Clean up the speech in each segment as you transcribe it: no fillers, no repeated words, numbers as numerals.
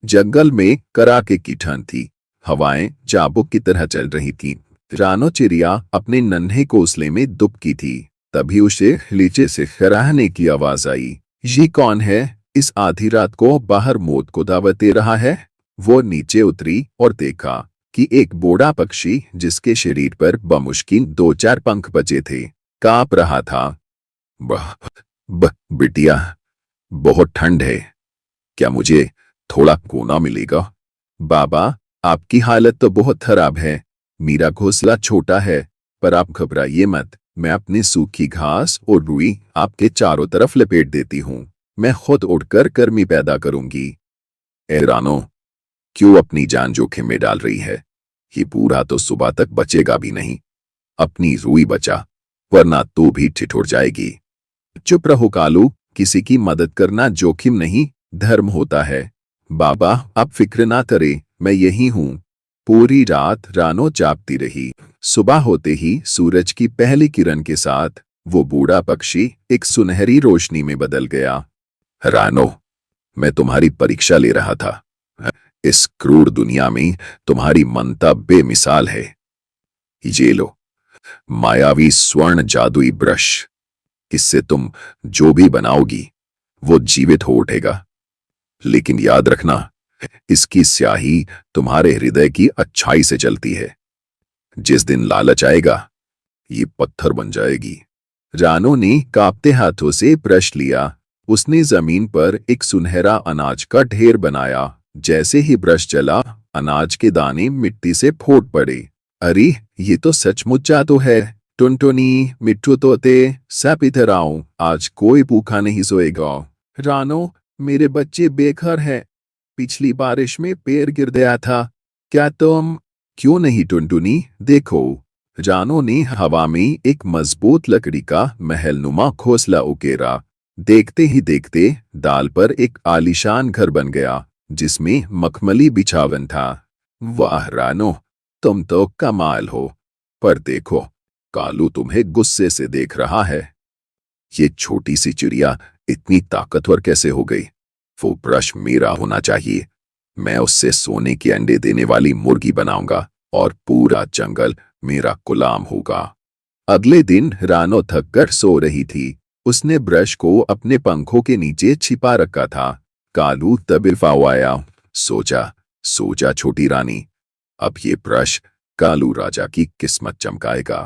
जंगल में कड़ाके की ठंड थी। हवाएं चाबुक की तरह चल रही थीं। रानो चिड़िया अपने नन्हे घोंसले में दुबकी थी। तभी उसे नीचे से खराहने की आवाज आई। ये कौन है? इस आधी रात को बाहर मौत को दावत दे रहा है। वो नीचे उतरी और देखा कि एक बूढ़ा पक्षी, जिसके शरीर पर बमुश्किल 2-4 पंख बचे थे, कांप रहा था। बह, बिटिया, बहुत ठंड है। क्या मुझे थोड़ा कोना मिलेगा? बाबा, आपकी हालत तो बहुत खराब है। मेरा घोंसला छोटा है, पर आप घबराइए मत। मैं अपनी सूखी घास और रुई आपके चारों तरफ लपेट देती हूँ। मैं खुद उड़कर गर्मी पैदा करूंगी। ए रानो, क्यों अपनी जान जोखिम में डाल रही है? ये पूरा तो सुबह तक बचेगा भी नहीं। अपनी रुई बचा, वरना तू भी ठिठुर जाएगी। चुप रहो कालू, किसी की मदद करना जोखिम नहीं, धर्म होता है। बाबा, आप फिक्र ना करें, मैं यही हूँ। पूरी रात रानो जागती रही। सुबह होते ही सूरज की पहली किरण के साथ वो बूढ़ा पक्षी एक सुनहरी रोशनी में बदल गया। रानो, मैं तुम्हारी परीक्षा ले रहा था। इस क्रूर दुनिया में तुम्हारी ममता बेमिसाल है। ये लो, मायावी स्वर्ण जादुई ब्रश। इससे तुम जो भी बनाओगी वो जीवित हो उठेगा। लेकिन याद रखना, इसकी स्याही तुम्हारे हृदय की अच्छाई से चलती है। जिस दिन लालच आएगा, ये पत्थर बन जाएगी। रानो ने कांपते हाथों से ब्रश लिया। उसने जमीन पर एक सुनहरा अनाज का ढेर बनाया। जैसे ही ब्रश चला, अनाज के दाने मिट्टी से फूट पड़े। अरे, ये तो सचमुच जादू है। टुनटुनी, मिट्टू तोते, सब इधर आओ, आज कोई भूखा नहीं सोएगा। रानो, मेरे बच्चे बेघर हैं। पिछली बारिश में पेड़ गिर गया था। क्या तुम? क्यों नहीं टुनटुनी, देखो। रानो ने हवा में एक मजबूत लकड़ी का महलनुमा घोंसला उकेरा। देखते ही देखते दाल पर एक आलीशान घर बन गया, जिसमें मखमली बिछावन था। वाह रानो, तुम तो कमाल हो। पर देखो, कालू तुम्हें गुस्से से देख रहा है। ये छोटी सी चिड़िया इतनी ताकतवर कैसे हो गई? वो ब्रश मेरा होना चाहिए। मैं उससे सोने के अंडे देने वाली मुर्गी बनाऊंगा और पूरा जंगल मेरा गुलाम होगा। अगले दिन रानो थक कर सो रही थी। उसने ब्रश को अपने पंखों के नीचे छिपा रखा था। कालू तबिफा आया। सोचा, सोचा छोटी रानी, अब ये ब्रश कालू राजा की किस्मत चमकाएगा।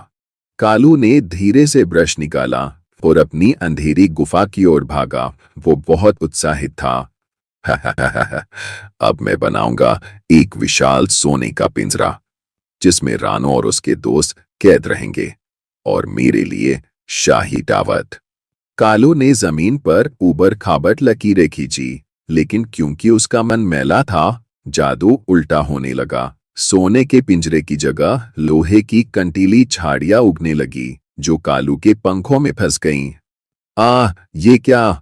कालू ने धीरे से ब्रश निकाला और अपनी अंधेरी गुफा की ओर भागा। वो बहुत उत्साहित था। अब मैं बनाऊंगा एक विशाल सोने का पिंजरा, जिसमें रानो और उसके दोस्त कैद रहेंगे, और मेरे लिए शाही दावत। कालू ने जमीन पर ऊबड़ खाबड़ लकीरें खींची, लेकिन क्योंकि उसका मन मैला था, जादू उल्टा होने लगा। सोने के पिंजरे की जगह लोहे की कंटीली झाड़ियां उगने लगी, जो कालू के पंखों में फंस गईं। ये क्या?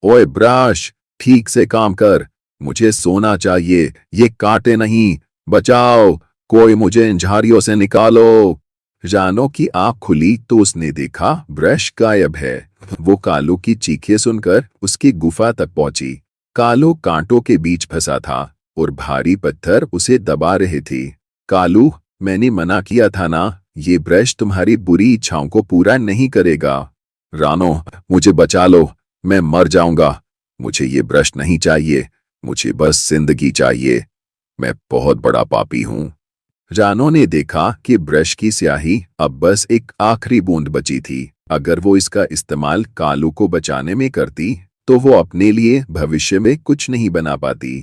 ओए ब्रश, ठीक से काम कर। मुझे सोना चाहिए, ये कांटे नहीं। बचाओ, कोई मुझे इन झाड़ियों से निकालो। रानो की आंख खुली तो उसने देखा ब्रश गायब है। वो कालू की चीखें सुनकर उसकी गुफा तक पहुंची। कालू कांटों के बीच फंसा था और भारी पत्थर उसे दबा रहे थे। कालू, मैंने मना किया था ना, ये ब्रश तुम्हारी बुरी इच्छाओं को पूरा नहीं करेगा। रानो, मुझे बचा लो, मैं मर जाऊंगा। मुझे ये ब्रश नहीं चाहिए, मुझे बस जिंदगी चाहिए। मैं बहुत बड़ा पापी हूं। रानो ने देखा कि ब्रश की स्याही अब बस एक आखिरी बूंद बची थी। अगर वो इसका इस्तेमाल कालू को बचाने में करती, तो वो अपने लिए भविष्य में कुछ नहीं बना पाती।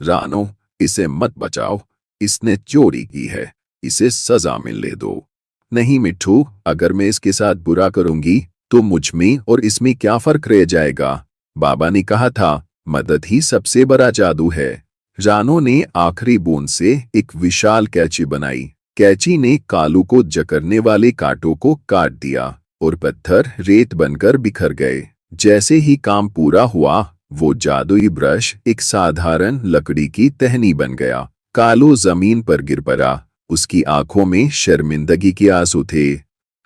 रानो, इसे मत बचाओ। इसने चोरी की है, इसे सजा मिलने दो। नहीं मिट्ठू, अगर मैं इसके साथ बुरा करूंगी तो मुझ में और इसमें क्या फर्क रह जाएगा? बाबा ने कहा था, मदद ही सबसे बड़ा जादू है। रानो ने आखिरी बूंद से एक विशाल कैंची बनाई। कैंची ने कालू को जकड़ने वाले कांटों को काट दिया और पत्थर रेत बनकर बिखर गए। जैसे ही काम पूरा हुआ, वो जादुई ब्रश एक साधारण लकड़ी की टहनी बन गया। कालू जमीन पर गिर पड़ा। उसकी आंखों में शर्मिंदगी के आंसू थे।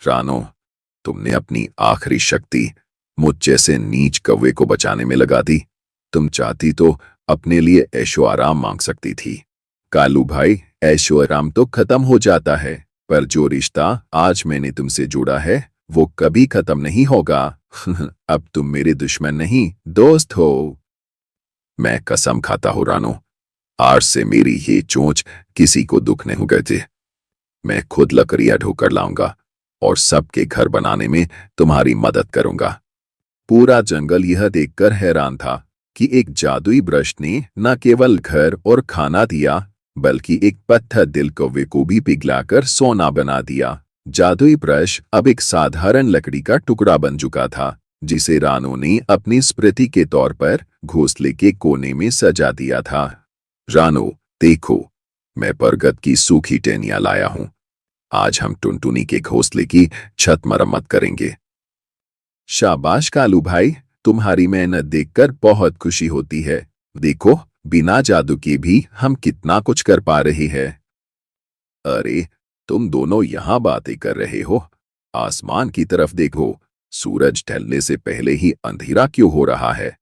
रानो, तुमने अपनी आखिरी शक्ति मुझ जैसे नीच कौवे को बचाने में लगा दी। तुम चाहती तो अपने लिए ऐशो आराम मांग सकती थी। कालू भाई, ऐशो आराम तो खत्म हो जाता है, पर जो रिश्ता आज मैंने तुमसे जोड़ा है वो कभी खत्म नहीं होगा। अब तुम मेरे दुश्मन नहीं, दोस्त हो। मैं कसम खाता हूँ रानो, आज से मेरी ये चोंच किसी को दुख नहीं होगा। मैं खुद लकड़ियां ढोकर लाऊंगा और सबके घर बनाने में तुम्हारी मदद करूंगा। पूरा जंगल यह देखकर हैरान था कि एक जादुई ब्रश ने न केवल घर और खाना दिया, बल्कि एक पत्थर दिल कौवे को भी पिघलाकर सोना बना दिया। जादुई ब्रश अब एक साधारण लकड़ी का टुकड़ा बन चुका था, जिसे रानो ने अपनी स्मृति के तौर पर घोंसले के कोने में सजा दिया था। रानो, देखो, मैं बरगद की सूखी टहनियां लाया हूं। आज हम टुनटुनी के घोंसले की छत मरम्मत करेंगे। शाबाश कालू भाई, तुम्हारी मेहनत देखकर बहुत खुशी होती है। देखो, बिना जादू के भी हम कितना कुछ कर पा रहे हैं। अरे, तुम दोनों यहाँ बातें कर रहे हो? आसमान की तरफ देखो, सूरज ढलने से पहले ही अंधेरा क्यों हो रहा है?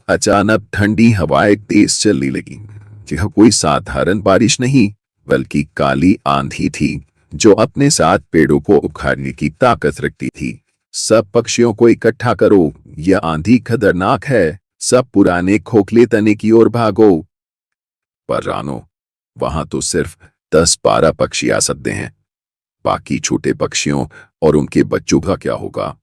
अचानक ठंडी हवाएं तेज चलने लगी। यह कोई साधारण बारिश नहीं, बल्कि काली आंधी थी, जो अपने साथ पेड़ों को उखाड़ने की ताकत रखती थी। सब पक्षियों को इकट्ठा करो, यह आंधी खतरनाक है। सब पुराने खोखले तने की ओर भागो। पर रानो, वहां तो सिर्फ 10-12 पक्षी आ सकते हैं। बाकी छोटे पक्षियों और उनके बच्चों का क्या होगा?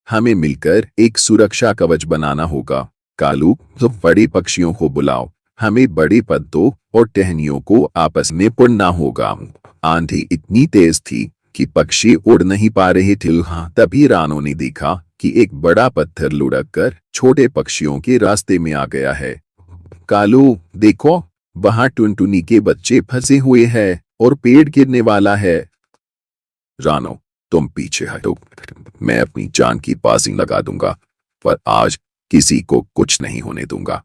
हमें मिलकर एक सुरक्षा कवच बनाना होगा। कालू, तो बड़े पक्षियों को बुलाओ, हमें बड़े पत्तों और टहनियों को आपस में पुड़ना होगा। आंधी इतनी तेज थी कि पक्षी उड़ नहीं पा रहे थे। तभी रानो ने देखा कि एक बड़ा पत्थर लुढ़क कर छोटे पक्षियों के रास्ते में आ गया है। कालू, देखो, वहां टुनटुनी के बच्चे फंसे हुए हैं और पेड़ गिरने वाला है। रानो, तुम पीछे हटो, मैं अपनी जान की बाजी लगा दूंगा, पर आज किसी को कुछ नहीं होने दूंगा।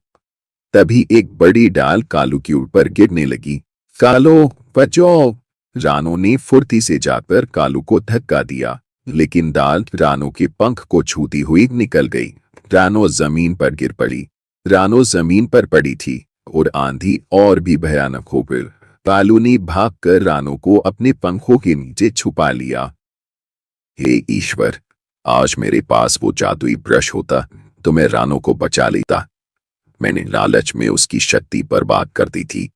तभी एक बड़ी डाल कालू के ऊपर गिरने लगी। कालू, बचो! रानो ने फुर्ती से जाकर कालू को धक्का दिया, लेकिन डाल रानो के पंख को छूती हुई निकल गई। रानो जमीन पर गिर पड़ी। रानो जमीन पर पड़ी थी और आंधी और भी भयानक हो गई। कालू ने भागकर रानो को अपने पंखों के नीचे छुपा लिया। हे ईश्वर, आज मेरे पास वो जादुई ब्रश होता तो मैं रानो को बचा लेता। मैंने लालच में उसकी शक्ति बर्बाद कर दी थी।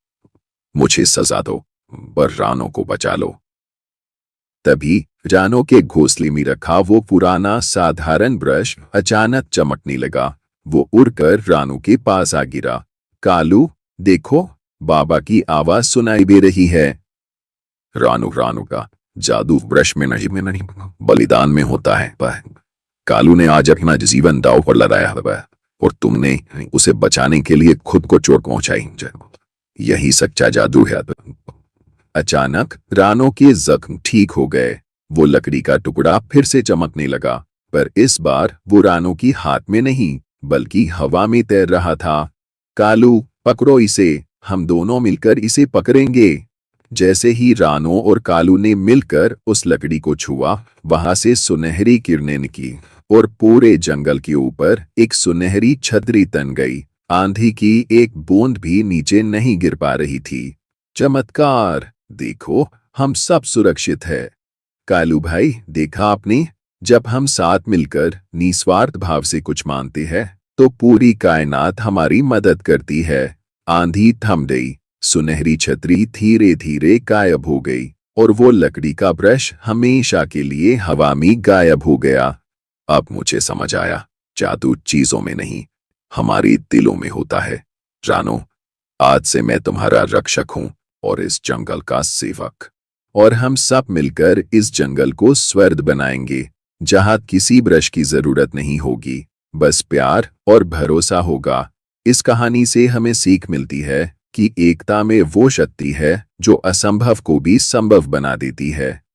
मुझे सजा दो, पर रानो को बचा लो। तभी रानो के घोंसले में रखा वो पुराना साधारण ब्रश अचानक चमकने लगा। वो उड़कर रानो के पास आ गिरा। कालू, देखो, बाबा की आवाज सुनाई दे रही है। रानो का जादू ब्रश में नहीं बलिदान में होता है। कालू ने आज अपना जीवन दांव पर लगाया है और तुमने उसे बचाने के लिए खुद को चोट पहुंचाई। यही सच्चा जादू है। अचानक रानो के जख्म ठीक हो गए। वो लकड़ी का टुकड़ा फिर से चमकने लगा, पर इस बार वो रानो की हाथ में नहीं, बल्कि हवा में तैर रहा था। कालू, पकड़ो इसे, हम दोनों मिलकर इसे पकड़ेंगे। जैसे ही रानो और कालू ने मिलकर उस लकड़ी को छुआ, वहां से सुनहरी किरणें निकली और पूरे जंगल के ऊपर एक सुनहरी छतरी तन गई। आंधी की एक बूंद भी नीचे नहीं गिर पा रही थी। चमत्कार! देखो, हम सब सुरक्षित है। कालू भाई, देखा आपने, जब हम साथ मिलकर निस्वार्थ भाव से कुछ मानते हैं तो पूरी कायनात हमारी मदद करती है। आंधी थम गई, सुनहरी छतरी धीरे धीरे गायब हो गई और वो लकड़ी का ब्रश हमेशा के लिए हवा में गायब हो गया। अब मुझे समझ आया, जादू चीजों में नहीं, हमारे दिलों में होता है। रानो, आज से मैं तुम्हारा रक्षक हूं और इस जंगल का सेवक, और हम सब मिलकर इस जंगल को स्वर्ग बनाएंगे, जहां किसी ब्रश की जरूरत नहीं होगी, बस प्यार और भरोसा होगा। इस कहानी से हमें सीख मिलती है कि एकता में वो शक्ति है जो असंभव को भी संभव बना देती है।